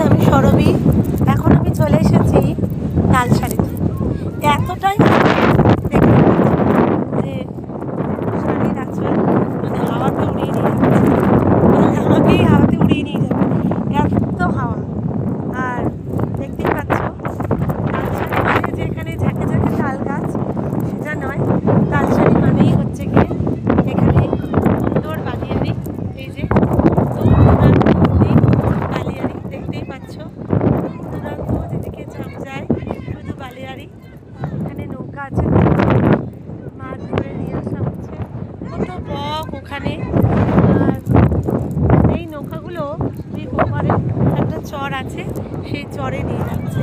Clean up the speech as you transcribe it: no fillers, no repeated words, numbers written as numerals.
আমি সরবি। এখন আমি চলে এসেছি তালসারিতে। এতটাই যে শাড়ির আঁচল মানে হাওয়াতে উড়িয়ে নিয়ে যাচ্ছে, মানে আমাকেই হাওয়াতে উড়িয়ে নিয়ে যাবে, এত হাওয়া। আর দেখতেই পাচ্ছ তালসারি মানে যে এখানে ঝাঁকে ঝাঁকে তাল গাছ সেটা নয়, তালসারি মানেই হচ্ছে গিয়ে এখানে সুন্দর বালিয়াড়ি। এই যে বালিয়াড়ি দেখতেই পাচ্ছ, দূরান্ত যেদিকে যায় শুধু বালিয়াড়ি। এখানে নৌকা আছে, মাছ ধরে নিয়ে আসা হচ্ছে, কত বক ওখানে। আর এই নৌকাগুলো ঠিক ওপারে একটা চর আছে, সেই চরে নিয়ে যাচ্ছে।